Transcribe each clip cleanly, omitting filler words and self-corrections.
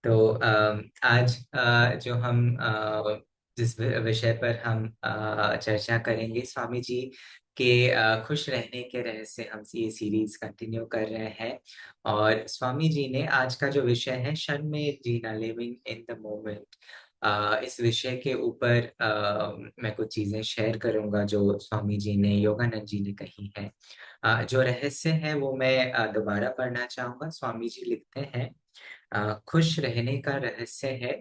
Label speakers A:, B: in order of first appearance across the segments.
A: तो आज जो हम जिस विषय पर हम चर्चा करेंगे, स्वामी जी के खुश रहने के रहस्य, हम ये सीरीज कंटिन्यू कर रहे हैं। और स्वामी जी ने आज का जो विषय है, क्षण में जीना, लिविंग इन द मोमेंट, इस विषय के ऊपर मैं कुछ चीजें शेयर करूंगा जो स्वामी जी ने, योगानंद जी ने कही है। जो रहस्य है वो मैं दोबारा पढ़ना चाहूंगा। स्वामी जी लिखते हैं, खुश रहने का रहस्य है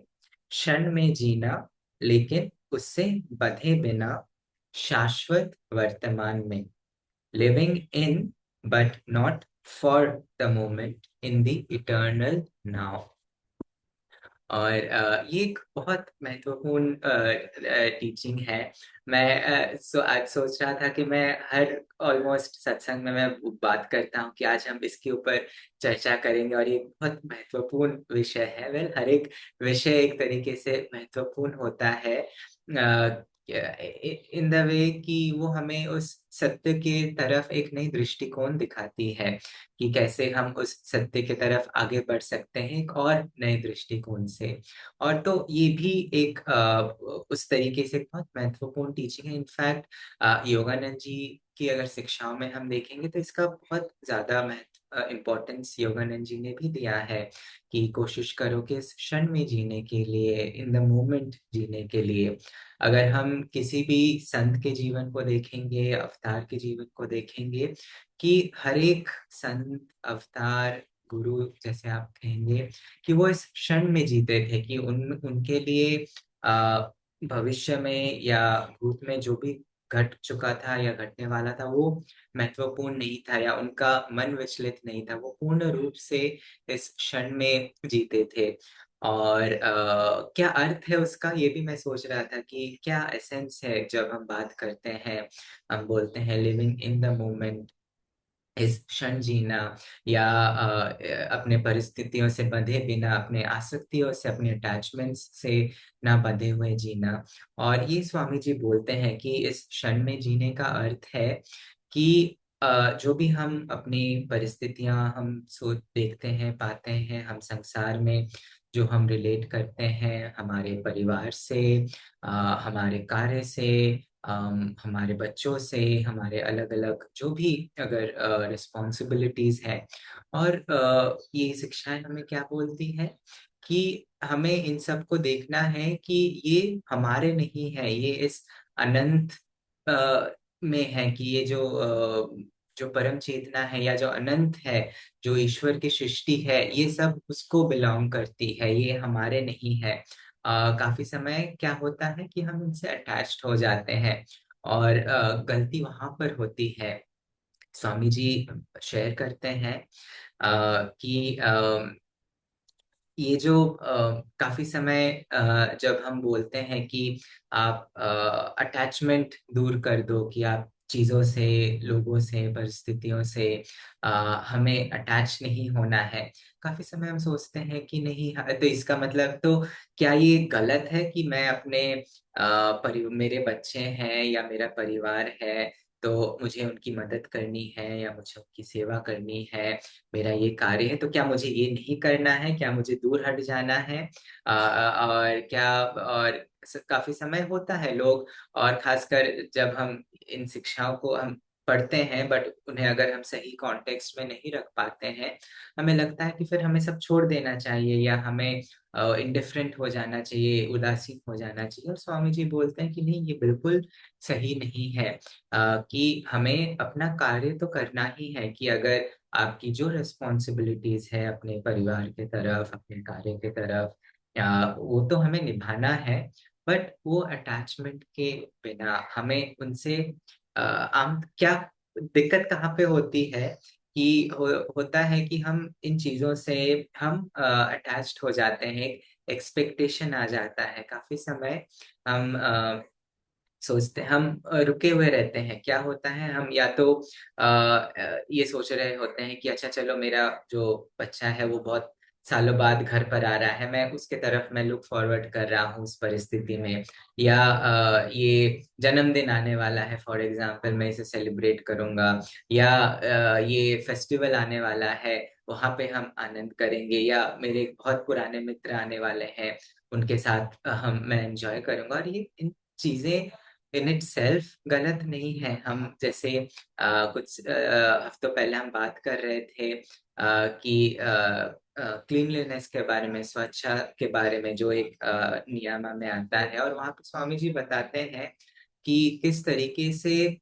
A: क्षण में जीना, लेकिन उससे बंधे बिना शाश्वत वर्तमान में। Living in but not for the moment, in the eternal now. और ये एक बहुत महत्वपूर्ण टीचिंग है। मैं आज सोच रहा था कि मैं हर ऑलमोस्ट सत्संग में मैं बात करता हूँ कि आज हम इसके ऊपर चर्चा करेंगे, और ये बहुत महत्वपूर्ण विषय है। वेल, हर एक विषय एक तरीके से महत्वपूर्ण होता है इन द वे कि वो हमें उस सत्य के तरफ एक नई दृष्टिकोण दिखाती है कि कैसे हम उस सत्य की तरफ आगे बढ़ सकते हैं एक और नए दृष्टिकोण से। और तो ये भी एक उस तरीके से एक बहुत महत्वपूर्ण टीचिंग है। इनफैक्ट योगानंद जी की अगर शिक्षाओं में हम देखेंगे तो इसका बहुत ज्यादा महत्व इम्पोर्टेंस योगानंद जी ने भी दिया है कि कोशिश करो कि इस क्षण में जीने के लिए, इन द मोमेंट जीने के लिए। अगर हम किसी भी संत के जीवन को देखेंगे, अवतार के जीवन को देखेंगे, कि हर एक संत, अवतार, गुरु जैसे आप कहेंगे, कि वो इस क्षण में जीते थे कि उनके लिए आ, भविष्य में या भूत में जो भी घट चुका था या घटने वाला था, वो महत्वपूर्ण नहीं था, या उनका मन विचलित नहीं था। वो पूर्ण रूप से इस क्षण में जीते थे। और क्या अर्थ है उसका, ये भी मैं सोच रहा था कि क्या एसेंस है जब हम बात करते हैं, हम बोलते हैं लिविंग इन द मोमेंट, इस क्षण जीना, या अपने परिस्थितियों से बंधे बिना, अपने आसक्तियों से, अपने अटैचमेंट्स से ना बंधे हुए जीना। और ये स्वामी जी बोलते हैं कि इस क्षण में जीने का अर्थ है कि जो भी हम अपनी परिस्थितियां हम सोच देखते हैं, पाते हैं, हम संसार में जो हम रिलेट करते हैं हमारे परिवार से, हमारे कार्य से, हमारे बच्चों से, हमारे अलग अलग जो भी अगर रिस्पॉन्सिबिलिटीज है। और ये शिक्षाएं हमें क्या बोलती है कि हमें इन सब को देखना है कि ये हमारे नहीं है, ये इस अनंत में है, कि ये जो परम चेतना है या जो अनंत है, जो ईश्वर की सृष्टि है, ये सब उसको बिलोंग करती है, ये हमारे नहीं है। काफी समय क्या होता है कि हम इनसे अटैच्ड हो जाते हैं, और गलती वहां पर होती है। स्वामी जी शेयर करते हैं कि ये जो काफी समय जब हम बोलते हैं कि आप अटैचमेंट दूर कर दो, कि आप चीजों से, लोगों से, परिस्थितियों से अ, हमें अटैच नहीं होना है। काफी समय हम सोचते हैं कि नहीं, तो इसका मतलब तो क्या ये गलत है कि मैं अपने मेरे बच्चे हैं या मेरा परिवार है तो मुझे उनकी मदद करनी है या मुझे उनकी सेवा करनी है, मेरा ये कार्य है, तो क्या मुझे ये नहीं करना है, क्या मुझे दूर हट जाना है? और क्या, और काफी समय होता है लोग, और खासकर जब हम इन शिक्षाओं को हम पढ़ते हैं, बट उन्हें अगर हम सही कॉन्टेक्स्ट में नहीं रख पाते हैं, हमें लगता है कि फिर हमें सब छोड़ देना चाहिए, या हमें इंडिफरेंट हो जाना चाहिए, उदासीन हो जाना चाहिए। और स्वामी जी बोलते हैं कि नहीं, ये बिल्कुल सही नहीं है। कि हमें अपना कार्य तो करना ही है, कि अगर आपकी जो रिस्पॉन्सिबिलिटीज है अपने परिवार के तरफ, अपने कार्य के तरफ, वो तो हमें निभाना है। बट वो अटैचमेंट के बिना हमें उनसे आम क्या दिक्कत कहाँ पे होती है कि होता है कि हम इन चीजों से हम अटैच्ड हो जाते हैं, एक्सपेक्टेशन आ जाता है। काफी समय हम सोचते, हम रुके हुए रहते हैं। क्या होता है, हम या तो ये सोच रहे होते हैं कि अच्छा चलो, मेरा जो बच्चा है वो बहुत सालों बाद घर पर आ रहा है, मैं उसके तरफ मैं लुक फॉरवर्ड कर रहा हूँ उस परिस्थिति में। या ये जन्मदिन आने वाला है, फॉर एग्जाम्पल, मैं इसे सेलिब्रेट करूंगा। या ये फेस्टिवल आने वाला है, वहाँ पे हम आनंद करेंगे, या मेरे एक बहुत पुराने मित्र आने वाले हैं, उनके साथ मैं एन्जॉय करूँगा। और ये इन चीज़ें इन इटसेल्फ गलत नहीं है। हम जैसे कुछ हफ्तों पहले हम बात कर रहे थे कि क्लीनलीनेस के बारे में, स्वच्छता के बारे में, जो एक नियमा में आता है, और वहाँ पे स्वामी जी बताते हैं कि किस तरीके से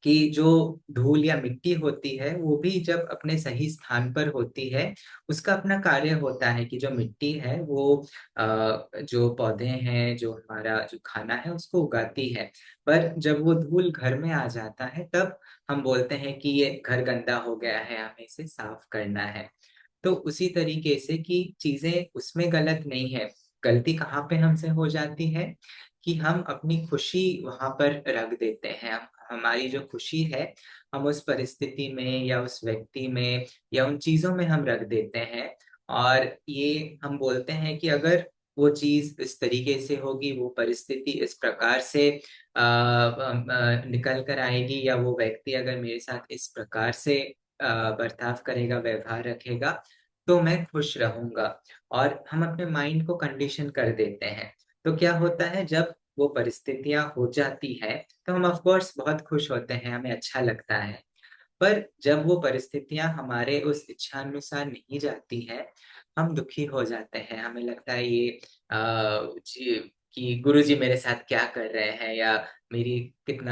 A: कि जो धूल या मिट्टी होती है, वो भी जब अपने सही स्थान पर होती है, उसका अपना कार्य होता है कि जो मिट्टी है वो जो पौधे हैं, जो हमारा जो खाना है उसको उगाती है। पर जब वो धूल घर में आ जाता है, तब हम बोलते हैं कि ये घर गंदा हो गया है, हमें इसे साफ करना है। तो उसी तरीके से कि चीज़ें उसमें गलत नहीं है, गलती कहाँ पे हमसे हो जाती है कि हम अपनी खुशी वहाँ पर रख देते हैं। हम हमारी जो खुशी है, हम उस परिस्थिति में या उस व्यक्ति में या उन चीज़ों में हम रख देते हैं, और ये हम बोलते हैं कि अगर वो चीज़ इस तरीके से होगी, वो परिस्थिति इस प्रकार से निकल कर आएगी, या वो व्यक्ति अगर मेरे साथ इस प्रकार से बर्ताव करेगा, व्यवहार रखेगा, तो मैं खुश रहूँगा। और हम अपने माइंड को कंडीशन कर देते हैं। तो क्या होता है, जब वो परिस्थितियाँ हो जाती हैं, तो हम ऑफ कोर्स बहुत खुश होते हैं, हमें अच्छा लगता है। पर जब वो परिस्थितियाँ हमारे उस इच्छानुसार नहीं जाती हैं, हम दुखी हो जाते हैं। हमें लगता है ये जी कि गुरुजी मेरे साथ क्या कर रहे हैं, या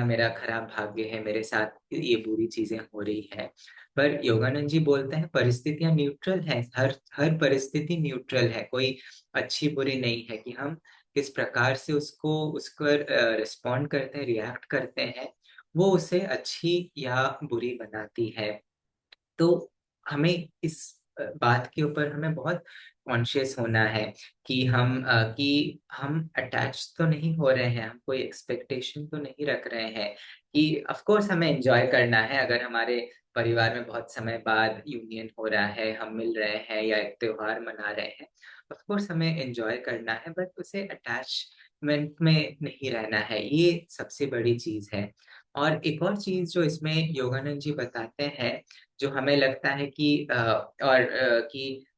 A: मेरा खराब भाग्य है, मेरे साथ ये बुरी चीज़ें हो रही हैं। पर योगानंद जी बोलते हैं परिस्थितियाँ न्यूट्रल हैं, हर हर परिस्थिति न्यूट्रल है, कोई अच्छी-बुरी नहीं है, कि हम किस प्रकार से उस पर रिस्पॉन्ड करते हैं, रिएक्ट करते हैं, वो उसे अच्छी या बुरी बनाती है। तो हमें इस बात के ऊपर हमें बहुत कॉन्शियस होना है कि हम अटैच तो नहीं हो रहे हैं, हम कोई एक्सपेक्टेशन तो नहीं रख रहे हैं कि ऑफ कोर्स हमें एन्जॉय करना है, अगर हमारे परिवार में बहुत समय बाद यूनियन हो रहा है, हम मिल रहे हैं या एक त्योहार मना रहे हैं, ऑफ कोर्स हमें एन्जॉय करना है, बट उसे अटैचमेंट में नहीं रहना है, ये सबसे बड़ी चीज़ है। और एक और चीज़ जो इसमें योगानंद जी बताते हैं, जो हमें लगता है कि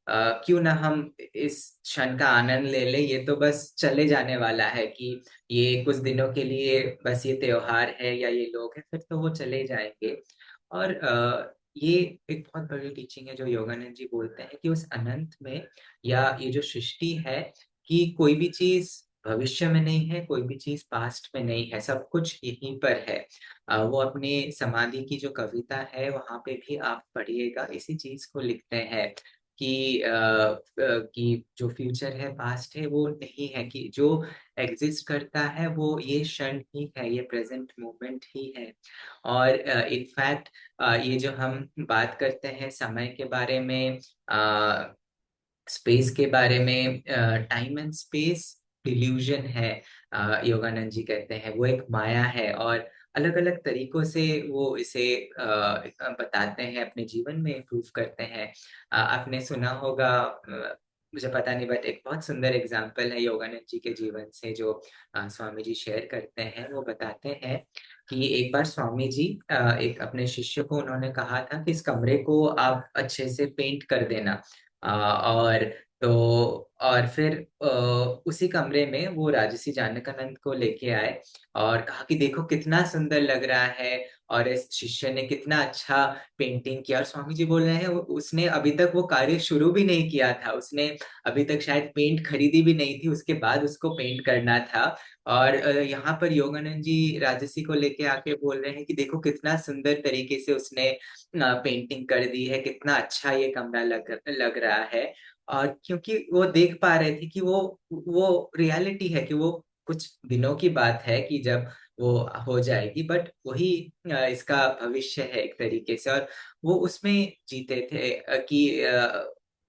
A: क्यों ना हम इस क्षण का आनंद ले लें, ये तो बस चले जाने वाला है, कि ये कुछ दिनों के लिए बस ये त्योहार है या ये लोग हैं, फिर तो वो चले जाएँगे। और ये एक बहुत बड़ी टीचिंग है जो योगानंद जी बोलते हैं कि उस अनंत में, या ये जो सृष्टि है, कि कोई भी चीज़ भविष्य में नहीं है, कोई भी चीज़ पास्ट में नहीं है, सब कुछ यहीं पर है। वो अपनी समाधि की जो कविता है, वहाँ पे भी आप पढ़िएगा, इसी चीज़ को लिखते हैं कि जो फ्यूचर है, पास्ट है, वो नहीं है, कि जो एग्ज़िस्ट करता है वो ये क्षण ही है, ये प्रेज़ेंट मोमेंट ही है। और इनफैक्ट ये जो हम बात करते हैं समय के बारे में, अ, स्पेस के बारे में, टाइम एंड स्पेस डिल्यूजन है, योगानंद जी कहते हैं, वो एक माया है, और अलग-अलग तरीकों से वो इसे बताते हैं, अपने जीवन में प्रूव करते हैं। आपने सुना होगा, मुझे पता नहीं, बट एक बहुत सुंदर एग्जाम्पल है योगानंद जी के जीवन से, जो स्वामी जी शेयर करते हैं। वो बताते हैं कि एक बार स्वामी जी एक अपने शिष्य को उन्होंने कहा था कि इस कमरे को आप अच्छे से पेंट कर देना। और तो और फिर उसी कमरे में वो राजसी जानकानंद को लेके आए, और कहा कि देखो कितना सुंदर लग रहा है, और इस शिष्य ने कितना अच्छा पेंटिंग किया। और स्वामी जी बोल रहे हैं उसने अभी तक वो कार्य शुरू भी नहीं किया था, उसने अभी तक शायद पेंट खरीदी भी नहीं थी, उसके बाद उसको पेंट करना था। और यहाँ पर योगानंद जी राजसी को लेके आके बोल रहे हैं कि देखो कितना सुंदर तरीके से उसने पेंटिंग कर दी है, कितना अच्छा ये कमरा लग रहा है। और क्योंकि वो देख पा रहे थे कि वो रियलिटी है, कि वो कुछ दिनों की बात है कि जब वो हो जाएगी, बट वही इसका भविष्य है एक तरीके से। और वो उसमें जीते थे कि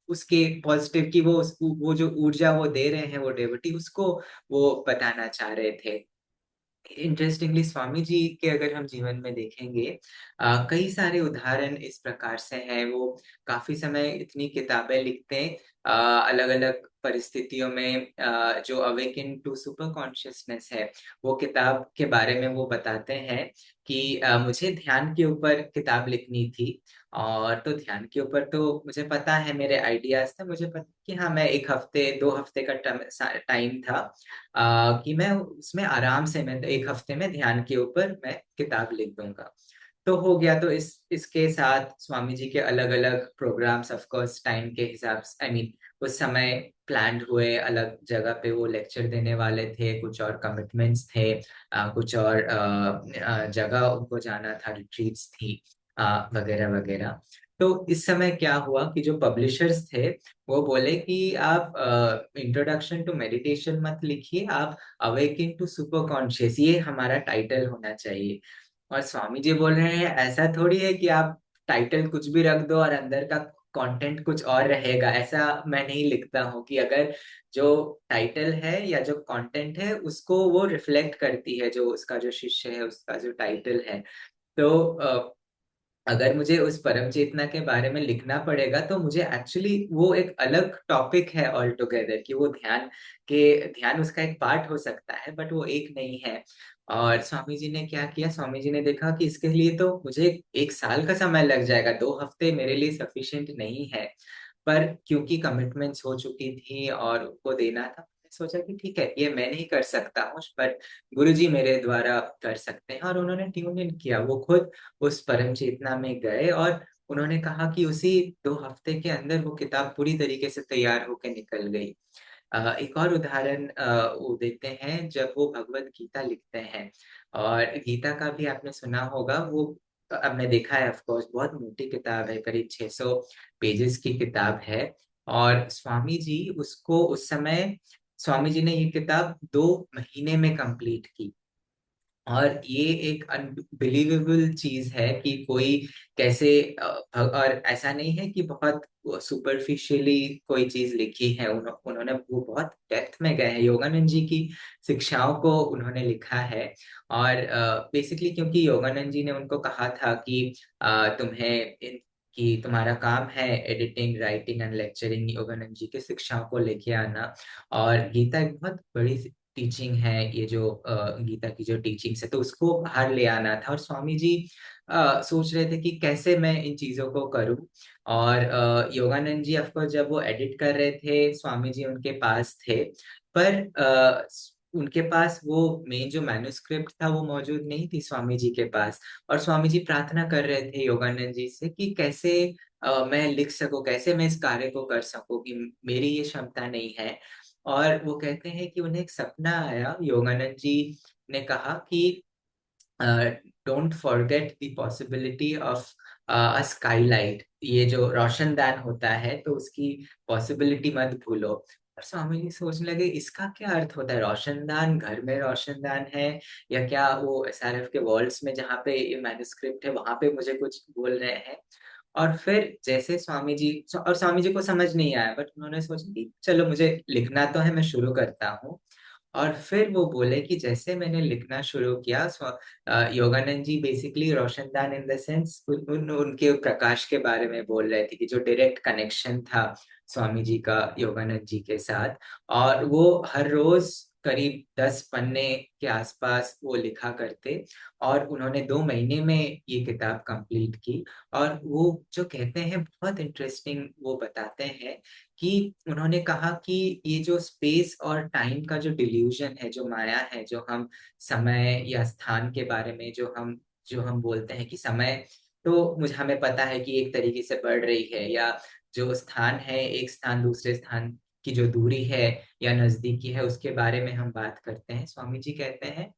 A: उसके पॉजिटिव की वो जो ऊर्जा वो दे रहे हैं, वो डेवोटी, उसको वो बताना चाह रहे थे। इंटरेस्टिंगली स्वामी जी के अगर हम जीवन में देखेंगे, कई सारे उदाहरण इस प्रकार से हैं। वो काफ़ी समय इतनी किताबें लिखते हैं, अलग-अलग परिस्थितियों में जो अवेकन टू सुपर कॉन्शियसनेस है, वो किताब के बारे में वो बताते हैं कि मुझे ध्यान के ऊपर किताब लिखनी थी। और तो ध्यान के ऊपर तो मुझे पता है, मेरे आइडियाज थे, मुझे पता कि हाँ, मैं 1 हफ्ते 2 हफ्ते का टाइम था कि मैं उसमें आराम से, मैं 1 हफ्ते में ध्यान के ऊपर मैं किताब लिख दूंगा। तो हो गया। तो इसके साथ स्वामी जी के अलग अलग प्रोग्राम्स, ऑफ कोर्स टाइम के हिसाब से, आई मीन उस समय प्लान्ड हुए, अलग जगह पे वो लेक्चर देने वाले थे, कुछ और कमिटमेंट्स थे, कुछ और जगह उनको जाना था, रिट्रीट्स थी वगैरह वगैरह। तो इस समय क्या हुआ कि जो पब्लिशर्स थे वो बोले कि आप इंट्रोडक्शन टू मेडिटेशन मत लिखिए, आप अवेकिंग टू सुपर कॉन्शियस, ये हमारा टाइटल होना चाहिए। और स्वामी जी बोल रहे हैं ऐसा थोड़ी है कि आप टाइटल कुछ भी रख दो और अंदर का कंटेंट कुछ और रहेगा। ऐसा मैं नहीं लिखता हूँ कि अगर जो टाइटल है या जो कंटेंट है उसको वो रिफ्लेक्ट करती है, जो उसका जो शिष्य है उसका जो टाइटल है। तो अगर मुझे उस परम चेतना के बारे में लिखना पड़ेगा तो मुझे एक्चुअली वो एक अलग टॉपिक है ऑल टुगेदर, कि वो ध्यान उसका एक पार्ट हो सकता है बट वो एक नहीं है। और स्वामी जी ने क्या किया, स्वामी जी ने देखा कि इसके लिए तो मुझे 1 साल का समय लग जाएगा, 2 हफ्ते मेरे लिए सफिशिएंट नहीं है। पर क्योंकि कमिटमेंट्स हो चुकी थी और उनको देना था, मैंने सोचा कि ठीक है, ये मैं नहीं कर सकता हूँ, पर गुरुजी मेरे द्वारा कर सकते हैं। और उन्होंने ट्यून इन किया, वो खुद उस परम चेतना में गए और उन्होंने कहा कि उसी 2 हफ्ते के अंदर वो किताब पूरी तरीके से तैयार होकर निकल गई। एक और उदाहरण वो देते हैं, जब वो भगवत गीता लिखते हैं। और गीता का भी आपने सुना होगा, वो अब मैं देखा है, ऑफ कोर्स बहुत मोटी किताब है, करीब 600 पेजेस की किताब है। और स्वामी जी उसको उस समय, स्वामी जी ने ये किताब 2 महीने में कंप्लीट की। और ये एक अनबिलीवेबल चीज है कि कोई कैसे और ऐसा नहीं है कि बहुत सुपरफिशियली कोई चीज लिखी है, उन्होंने वो बहुत डेप्थ में गए हैं, योगानंद जी की शिक्षाओं को उन्होंने लिखा है। और बेसिकली क्योंकि योगानंद जी ने उनको कहा था कि कि तुम्हारा काम है editing, writing and lecturing, Yogananda ji की शिक्षाओं को लेके आना। और गीता एक बहुत बड़ी टीचिंग है, ये जो गीता की जो टीचिंग्स है, तो उसको बाहर ले आना था। और स्वामी जी सोच रहे थे कि कैसे मैं इन चीजों को करूं। और योगानंद जी ऑफकोर्स जब वो एडिट कर रहे थे, स्वामी जी उनके पास थे, पर उनके पास वो मेन जो मैन्युस्क्रिप्ट था वो मौजूद नहीं थी स्वामी जी के पास। और स्वामी जी प्रार्थना कर रहे थे योगानंद जी से कि कैसे मैं लिख सकूं, कैसे मैं इस कार्य को कर सकूं, कि मेरी ये क्षमता नहीं है। और वो कहते हैं कि उन्हें एक सपना आया, योगानंद जी ने कहा कि don't forget the possibility of a Skylight, ये जो रोशनदान होता है तो उसकी पॉसिबिलिटी मत भूलो। और स्वामी जी सोचने लगे इसका क्या अर्थ होता है, रोशनदान, घर में रोशनदान है, या क्या वो एसआरएफ के वॉल्स में जहाँ पे ये मैन्युस्क्रिप्ट है वहां पे मुझे कुछ बोल रहे हैं। और फिर जैसे स्वामी जी को समझ नहीं आया, बट उन्होंने सोचा कि चलो मुझे लिखना तो है, मैं शुरू करता हूँ। और फिर वो बोले कि जैसे मैंने लिखना शुरू किया, योगानंद जी बेसिकली रोशनदान इन द सेंस उनके प्रकाश के बारे में बोल रहे थे, कि जो डायरेक्ट कनेक्शन था स्वामी जी का योगानंद जी के साथ। और वो हर रोज करीब 10 पन्ने के आसपास वो लिखा करते। और उन्होंने 2 महीने में ये किताब कंप्लीट की। और वो जो कहते हैं बहुत इंटरेस्टिंग, वो बताते हैं कि उन्होंने कहा कि ये जो स्पेस और टाइम का जो डिल्यूजन है, जो माया है, जो हम समय या स्थान के बारे में जो हम बोलते हैं कि समय, तो मुझे हमें पता है कि एक तरीके से बढ़ रही है, या जो स्थान है, एक स्थान दूसरे स्थान की जो दूरी है या नजदीकी है, उसके बारे में हम बात करते हैं। स्वामी जी कहते हैं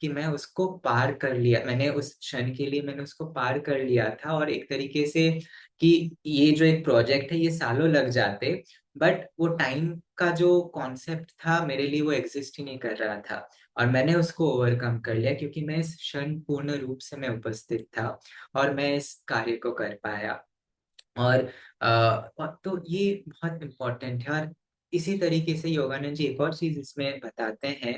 A: कि मैं उसको पार कर लिया, मैंने उस क्षण के लिए मैंने उसको पार कर लिया था। और एक तरीके से कि ये जो एक प्रोजेक्ट है ये सालों लग जाते, बट वो टाइम का जो कॉन्सेप्ट था मेरे लिए वो एग्जिस्ट ही नहीं कर रहा था। और मैंने उसको ओवरकम कर लिया क्योंकि मैं इस क्षण पूर्ण रूप से मैं उपस्थित था और मैं इस कार्य को कर पाया। और तो ये बहुत इम्पोर्टेंट है। और इसी तरीके से योगानंद जी एक और चीज इसमें बताते हैं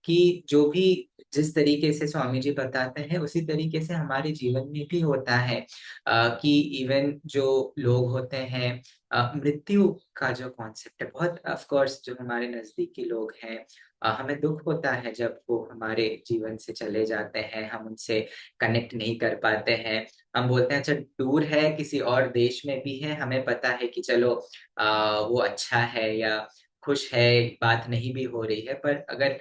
A: कि जो भी, जिस तरीके से स्वामी जी बताते हैं उसी तरीके से हमारे जीवन में भी होता है, कि इवन जो लोग होते हैं मृत्यु का जो कॉन्सेप्ट है, बहुत ऑफ कोर्स जो हमारे नजदीकी लोग हैं, हमें दुख होता है जब वो हमारे जीवन से चले जाते हैं, हम उनसे कनेक्ट नहीं कर पाते हैं। हम बोलते हैं अच्छा दूर है, किसी और देश में भी है, हमें पता है कि चलो वो अच्छा है या खुश है, बात नहीं भी हो रही है, पर अगर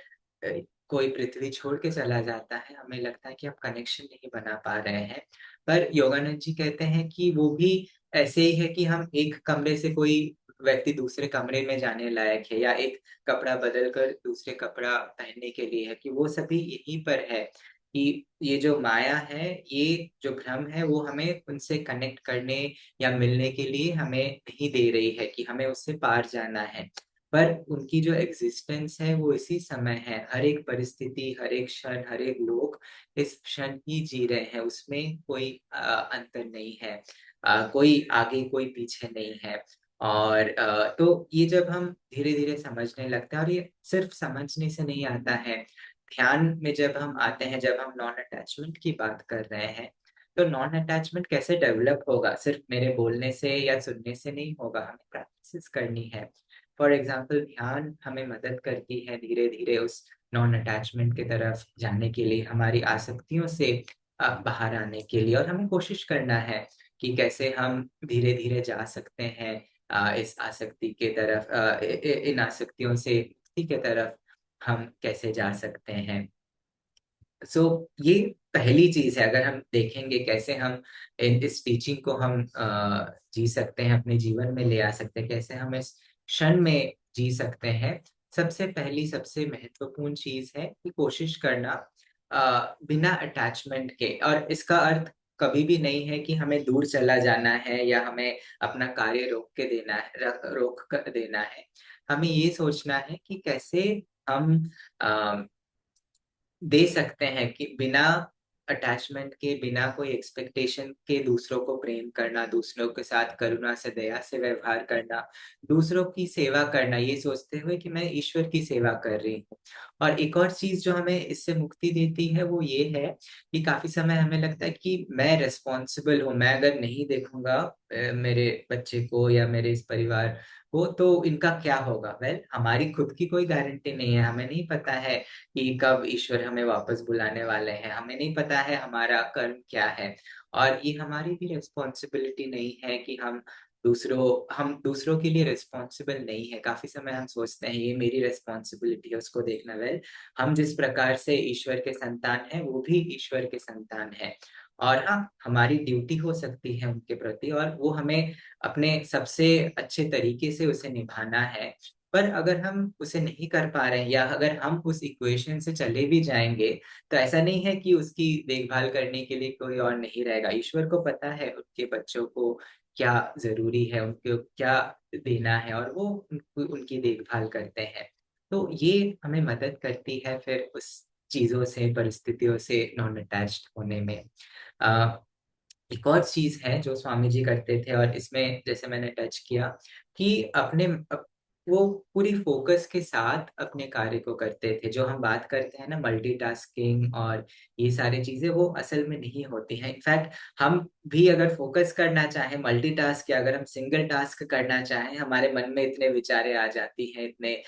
A: कोई पृथ्वी छोड़ के चला जाता है, हमें लगता है कि हम कनेक्शन नहीं बना पा रहे हैं। पर योगानंद जी कहते हैं कि वो भी ऐसे ही है कि हम एक कमरे से कोई व्यक्ति दूसरे कमरे में जाने लायक है, या एक कपड़ा बदल कर दूसरे कपड़ा पहनने के लिए है, कि वो सभी यहीं पर है, कि ये जो माया है, ये जो भ्रम है, वो हमें उनसे कनेक्ट करने या मिलने के लिए हमें नहीं दे रही है, कि हमें उससे पार जाना है। पर उनकी जो एग्जिस्टेंस है वो इसी समय है, हर एक परिस्थिति, हर एक क्षण, हर एक लोग इस क्षण ही जी रहे हैं, उसमें कोई अंतर नहीं है, कोई आगे कोई पीछे नहीं है। और तो ये जब हम धीरे धीरे समझने लगते हैं, और ये सिर्फ समझने से नहीं आता है, ध्यान में जब हम आते हैं, जब हम नॉन अटैचमेंट की बात कर रहे हैं, तो नॉन अटैचमेंट कैसे डेवलप होगा, सिर्फ मेरे बोलने से या सुनने से नहीं होगा, हमें प्रैक्टिस करनी है। फॉर एग्जाम्पल ध्यान हमें मदद करती है धीरे धीरे उस नॉन अटैचमेंट की तरफ जाने के लिए, हमारी आसक्तियों से बाहर आने के लिए, और हमें कोशिश करना है कि कैसे हम धीरे धीरे जा सकते हैं इस आसक्ति के तरफ, इन आसक्तियों से मुक्ति के तरफ हम कैसे जा सकते हैं। सो ये पहली चीज है, अगर हम देखेंगे कैसे हम इस टीचिंग को हम जी सकते हैं, अपने जीवन में ले आ सकते हैं, कैसे हम इस क्षण में जी सकते हैं। सबसे पहली सबसे महत्वपूर्ण चीज है कि कोशिश करना बिना अटैचमेंट के, और इसका अर्थ कभी भी नहीं है कि हमें दूर चला जाना है या हमें अपना कार्य रोक के देना है, रोक कर देना है। हमें ये सोचना है कि कैसे हम दे सकते हैं, कि बिना अटैचमेंट के, बिना कोई एक्सपेक्टेशन के दूसरों को प्रेम करना, दूसरों के साथ करुणा से, दया से व्यवहार करना, दूसरों की सेवा करना, ये सोचते हुए कि मैं ईश्वर की सेवा कर रही हूँ। और एक और चीज जो हमें इससे मुक्ति देती है वो ये है कि काफी समय हमें लगता है कि मैं रिस्पॉन्सिबल हूँ, मैं अगर नहीं देखूंगा मेरे बच्चे को या मेरे इस परिवार को, तो इनका क्या होगा। वेल, हमारी खुद की कोई गारंटी नहीं है, हमें नहीं पता है कि कब ईश्वर हमें वापस बुलाने वाले हैं, हमें नहीं पता है हमारा कर्म क्या है। और ये हमारी भी रिस्पॉन्सिबिलिटी नहीं है कि हम दूसरों के लिए रिस्पॉन्सिबल नहीं है। काफी समय हम सोचते हैं ये मेरी रिस्पॉन्सिबिलिटी है उसको देखना। वेल, हम जिस प्रकार से ईश्वर के संतान हैं, वो भी ईश्वर के संतान है। और हाँ, हमारी ड्यूटी हो सकती है उनके प्रति, और वो हमें अपने सबसे अच्छे तरीके से उसे निभाना है। पर अगर हम उसे नहीं कर पा रहे हैं, या अगर हम उस इक्वेशन से चले भी जाएंगे, तो ऐसा नहीं है कि उसकी देखभाल करने के लिए कोई और नहीं रहेगा। ईश्वर को पता है उनके बच्चों को क्या जरूरी है, उनको क्या देना है, और वो उनकी देखभाल करते हैं। तो ये हमें मदद करती है फिर उस चीजों से, परिस्थितियों से नॉन अटैच्ड होने में। अ, एक और चीज है जो स्वामी जी करते थे, और इसमें जैसे मैंने टच किया कि वो पूरी फोकस के साथ अपने कार्य को करते थे। जो हम बात करते हैं ना मल्टीटास्किंग और ये सारी चीजें, वो असल में नहीं होती हैं। इनफैक्ट हम भी अगर फोकस करना चाहें, मल्टीटास्क, या अगर हम सिंगल टास्क करना चाहें, हमारे मन में इतने विचारे आ जाती हैं, इतने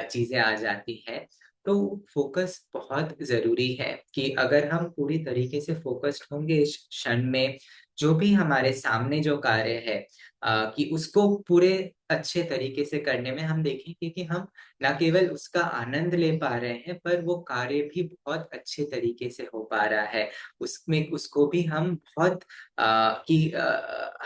A: चीजें आ जाती हैं। तो फोकस बहुत जरूरी है, कि अगर हम पूरी तरीके से फोकस्ड होंगे इस क्षण में, जो भी हमारे सामने जो कार्य है, कि उसको पूरे अच्छे तरीके से करने में हम देखेंगे कि हम न केवल उसका आनंद ले पा रहे हैं, पर वो कार्य भी बहुत अच्छे तरीके से हो पा रहा है। उसमें उसको भी हम बहुत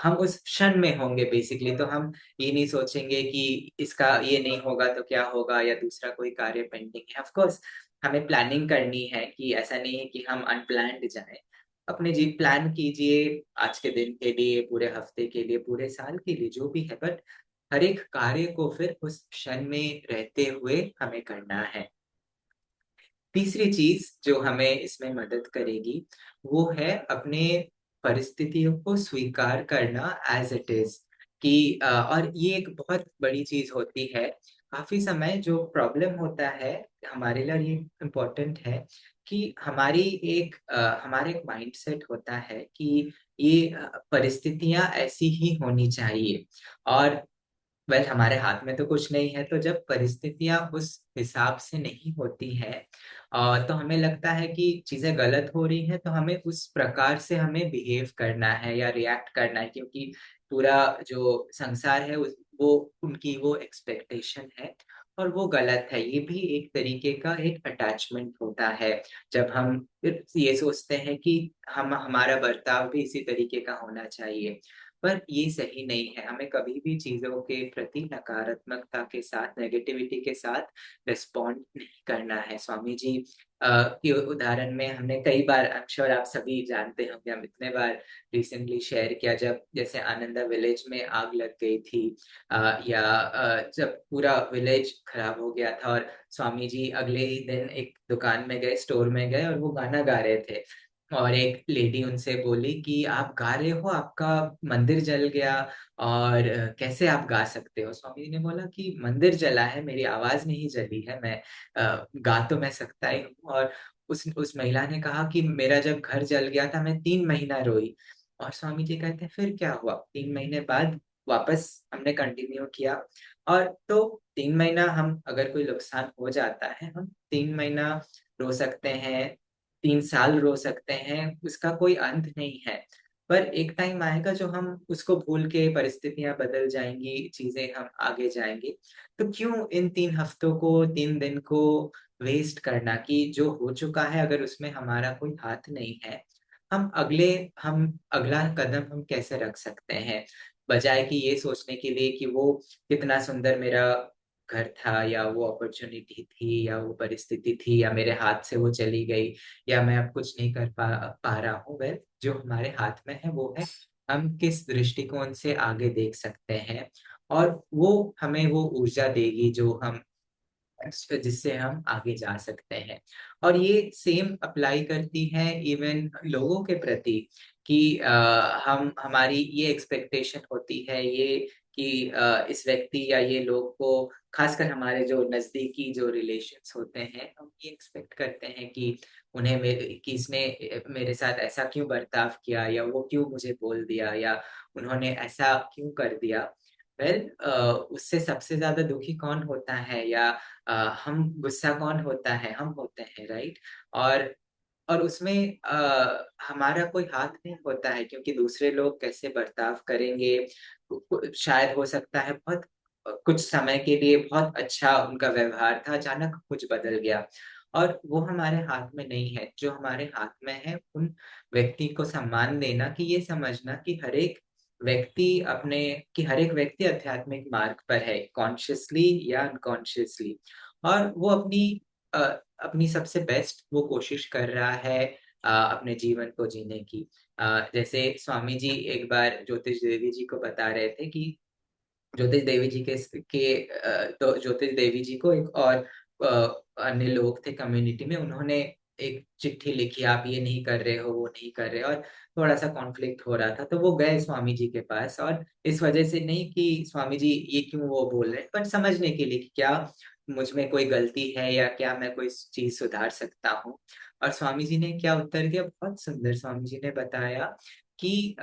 A: हम उस क्षण में होंगे बेसिकली। तो हम ये नहीं सोचेंगे कि इसका ये नहीं होगा तो क्या होगा, या दूसरा कोई कार्य पेंडिंग है। ऑफ कोर्स हमें प्लानिंग करनी है, कि ऐसा नहीं है कि हम अनप्लान्ड जाएं। अपने जी प्लान कीजिए, आज के दिन के लिए, पूरे हफ्ते के लिए, पूरे साल के लिए, जो भी है, बट हर एक कार्य को फिर उस क्षण में रहते हुए हमें करना है। तीसरी चीज जो हमें इसमें मदद करेगी, वो है अपने परिस्थितियों को स्वीकार करना एज इट इज। कि और ये एक बहुत बड़ी चीज होती है, काफ़ी समय जो प्रॉब्लम होता है हमारे लिए, और ये इम्पोर्टेंट है कि हमारा एक माइंडसेट होता है कि ये परिस्थितियाँ ऐसी ही होनी चाहिए, और हमारे हाथ में तो कुछ नहीं है। तो जब परिस्थितियाँ उस हिसाब से नहीं होती हैं, तो हमें लगता है कि चीज़ें गलत हो रही हैं, तो हमें उस प्रकार से हमें बिहेव करना है या रिएक्ट करना है, क्योंकि पूरा जो संसार है वो उनकी वो एक्सपेक्टेशन है, और वो गलत है। ये भी एक तरीके का एक अटैचमेंट होता है, जब हम फिर ये सोचते हैं कि हम हमारा बर्ताव भी इसी तरीके का होना चाहिए। पर ये सही नहीं है, हमें कभी भी चीज़ों के प्रति नकारात्मकता के साथ, नेगेटिविटी के साथ रिस्पॉन्ड नहीं करना है। स्वामी जी के उदाहरण में हमने कई बार, आई एम श्योर आप सभी जानते होंगे, हम इतने बार रिसेंटली शेयर किया, जब जैसे आनंदा विलेज में आग लग गई थी, जब पूरा विलेज खराब हो गया था, और स्वामी जी अगले ही दिन एक दुकान में गए, स्टोर में गए, और वो गाना गा रहे थे, और एक लेडी उनसे बोली कि आप गा रहे हो, आपका मंदिर जल गया, और कैसे आप गा सकते हो? स्वामी जी ने बोला कि मंदिर जला है, मेरी आवाज नहीं जली है, मैं गा तो मैं सकता ही हूँ। और उस महिला ने कहा कि मेरा जब घर जल गया था, मैं 3 महीना रोई। और स्वामी जी कहते हैं फिर क्या हुआ? 3 महीने बाद वापस हमने कंटिन्यू किया। और तो 3 महीना, हम अगर कोई नुकसान हो जाता है, हम 3 महीना रो सकते हैं, 3 साल रो सकते हैं, उसका कोई अंत नहीं है। पर एक टाइम आएगा जो हम उसको भूल के, परिस्थितियाँ बदल जाएँगी, चीज़ें हम आगे जाएँगे। तो क्यों इन 3 हफ्तों को, 3 दिन को वेस्ट करना, कि जो हो चुका है अगर उसमें हमारा कोई हाथ नहीं है, हम अगला कदम हम कैसे रख सकते हैं? बजाए कि ये सोचने के लिए कि वो कितना सुंदर मेरा घर था, या वो अपॉर्च्युनिटी थी, या वो परिस्थिति थी, या मेरे हाथ से वो चली गई, या मैं अब कुछ नहीं कर पा रहा हूँ। जो हमारे हाथ में है वो है, हम किस दृष्टिकोण से आगे देख सकते हैं, और वो हमें वो ऊर्जा देगी जो हम जिससे हम आगे जा सकते हैं। और ये सेम अप्लाई करती है इवन लोगों के प्रति, कि हम हमारी ये एक्सपेक्टेशन होती है ये, कि इस व्यक्ति या ये लोग को, खासकर हमारे जो नज़दीकी जो रिलेशंस होते हैं, हम ये एक्सपेक्ट करते हैं कि कि इसने मेरे साथ ऐसा क्यों बर्ताव किया, या वो क्यों मुझे बोल दिया, या उन्होंने ऐसा क्यों कर दिया। उससे सबसे ज़्यादा दुखी कौन होता है, या हम गुस्सा कौन होता है? हम होते हैं, राइट? और उसमें हमारा कोई हाथ नहीं होता है, क्योंकि दूसरे लोग कैसे बर्ताव करेंगे, शायद हो सकता है बहुत कुछ समय के लिए बहुत अच्छा उनका व्यवहार था, अचानक कुछ बदल गया, और वो हमारे हाथ में नहीं है। जो हमारे हाथ में है, उन व्यक्ति को सम्मान देना, कि ये समझना कि हर एक व्यक्ति आध्यात्मिक मार्ग पर है, कॉन्शियसली या अनकॉन्शियसली, और वो अ, अपनी सबसे बेस्ट वो कोशिश कर रहा है अपने जीवन को जीने की। जैसे स्वामी जी एक बार ज्योतिष देवी जी को बता रहे थे कि ज्योतिष देवी जी तो ज्योतिष देवी जी को एक और अन्य लोग थे कम्युनिटी में, उन्होंने एक चिट्ठी लिखी, आप ये नहीं कर रहे हो, वो नहीं कर रहे, और थोड़ा-सा कॉन्फ्लिक्ट हो रहा था, तो वो गए स्वामी जी के पास, और इस वजह से नहीं कि स्वामी जी ये क्यों वो बोल रहे हैं, पर समझने के लिए कि क्या मुझ में कोई गलती है, या क्या मैं कोई चीज़ सुधार सकता हूँ। और स्वामी जी ने क्या उत्तर दिया, बहुत सुंदर, स्वामी जी ने बताया कि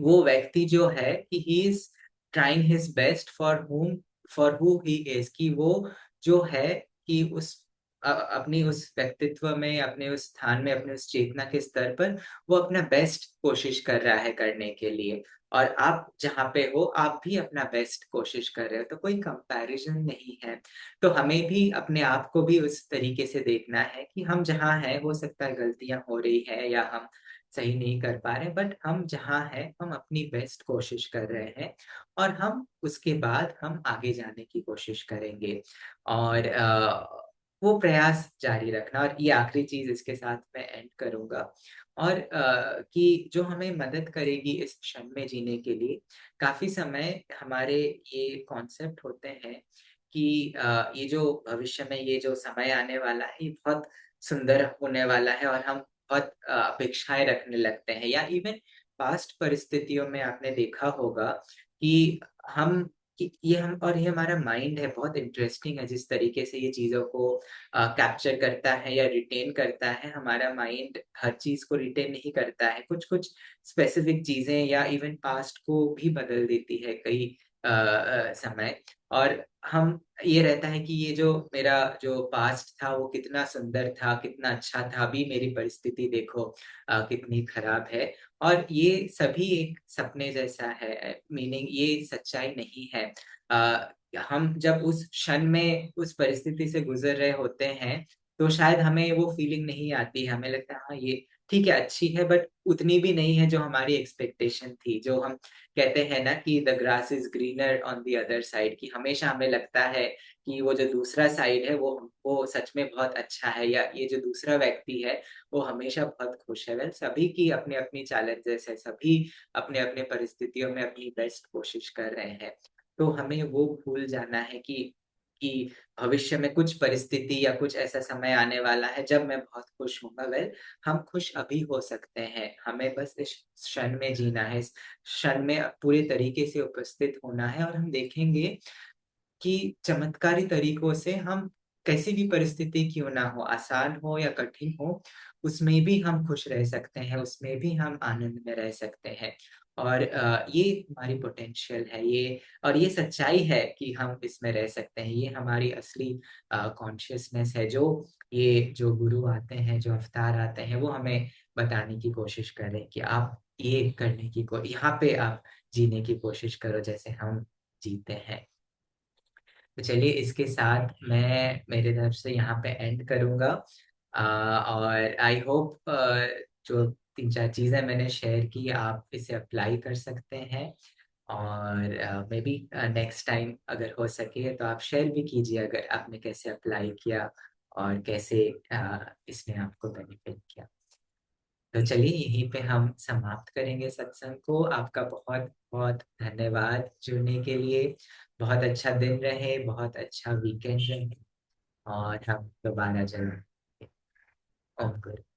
A: वो व्यक्ति जो है कि he is trying his best for who he is, कि वो जो है कि अपनी उस व्यक्तित्व में, अपने उस स्थान में, अपने उस चेतना के स्तर पर वो अपना बेस्ट कोशिश कर रहा है करने के लिए, और आप जहाँ पे हो, आप भी अपना बेस्ट कोशिश कर रहे हो, तो कोई कंपैरिजन नहीं है। तो हमें भी अपने आप को भी उस तरीके से देखना है कि हम जहाँ हैं, हो सकता है गलतियां हो रही है, या हम सही नहीं कर पा रहे, बट हम जहाँ हैं, हम अपनी बेस्ट कोशिश कर रहे हैं, और हम उसके बाद हम आगे जाने की कोशिश करेंगे, और वो प्रयास जारी रखना। और ये आखिरी चीज इसके साथ मैं एंड करूंगा, और कि जो हमें मदद करेगी इस क्षण में जीने के लिए, काफी समय हमारे ये कॉन्सेप्ट होते हैं कि ये जो भविष्य में ये जो समय आने वाला है, ये बहुत सुंदर होने वाला है, और हम बहुत अपेक्षाएँ रखने लगते हैं, या इवन पास्ट परिस्थितियों में आपने देखा होगा कि हम कि ये हमारा माइंड है, बहुत इंटरेस्टिंग है जिस तरीके से ये चीजों को कैप्चर करता है या रिटेन करता है। हमारा माइंड हर चीज को रिटेन नहीं करता है, कुछ कुछ स्पेसिफिक चीजें या इवन पास्ट को भी बदल देती है कई समय। और हम ये रहता है कि ये जो मेरा जो पास्ट था वो कितना सुंदर था, कितना अच्छा था, अभी मेरी परिस्थिति देखो कितनी खराब है। और ये सभी एक सपने जैसा है, मीनिंग ये सच्चाई नहीं है। अ, हम जब उस क्षण में उस परिस्थिति से गुजर रहे होते हैं तो शायद हमें वो फीलिंग नहीं आती है, हमें लगता है हाँ ये ठीक है, अच्छी है, बट उतनी भी नहीं है जो हमारी एक्सपेक्टेशन थी। जो हम कहते हैं ना कि the grass is greener on the other side, कि हमेशा हमें लगता है कि वो जो दूसरा साइड है वो सच में बहुत अच्छा है, या ये जो दूसरा व्यक्ति है वो हमेशा बहुत खुश है। वेल, सभी की अपनी अपनी चैलेंजेस है, सभी अपने अपने परिस्थितियों में अपनी बेस्ट कोशिश कर रहे हैं। तो हमें वो भूल जाना है कि भविष्य में कुछ परिस्थिति या कुछ ऐसा समय आने वाला है जब मैं बहुत खुश हूँगा। वेल, हम खुश अभी हो सकते हैं, हमें बस इस क्षण में जीना है, इस क्षण में पूरे तरीके से उपस्थित होना है, और हम देखेंगे कि चमत्कारी तरीकों से हम कैसी भी परिस्थिति क्यों ना हो, आसान हो या कठिन हो, उसमें भी हम खुश रह सकते हैं, उसमें भी हम आनंद में रह सकते हैं। और ये हमारी पोटेंशियल है, ये और ये सच्चाई है कि हम इसमें रह सकते हैं। ये हमारी असली कॉन्शियसनेस है, जो ये जो गुरु आते हैं, जो अवतार आते हैं, वो हमें बताने की कोशिश कर रहे हैं कि आप ये करने की को यहाँ पे आप जीने की कोशिश करो जैसे हम जीते हैं। तो चलिए, इसके साथ मैं मेरे तरफ से यहाँ पे एंड करूँगा। और आई होप जो तीन चार चीज़ें मैंने शेयर की आप इसे अप्लाई कर सकते हैं। और मे बी नेक्स्ट टाइम अगर हो सके तो आप शेयर भी कीजिए अगर आपने कैसे अप्लाई किया और कैसे इसने आपको बेनिफिट किया। तो चलिए, यहीं पे हम समाप्त करेंगे सत्संग को। आपका बहुत बहुत धन्यवाद जुड़ने के लिए। बहुत अच्छा दिन रहे, बहुत अच्छा वीकेंड रहे, और हम दोबारा जरूर। ओम गुरु।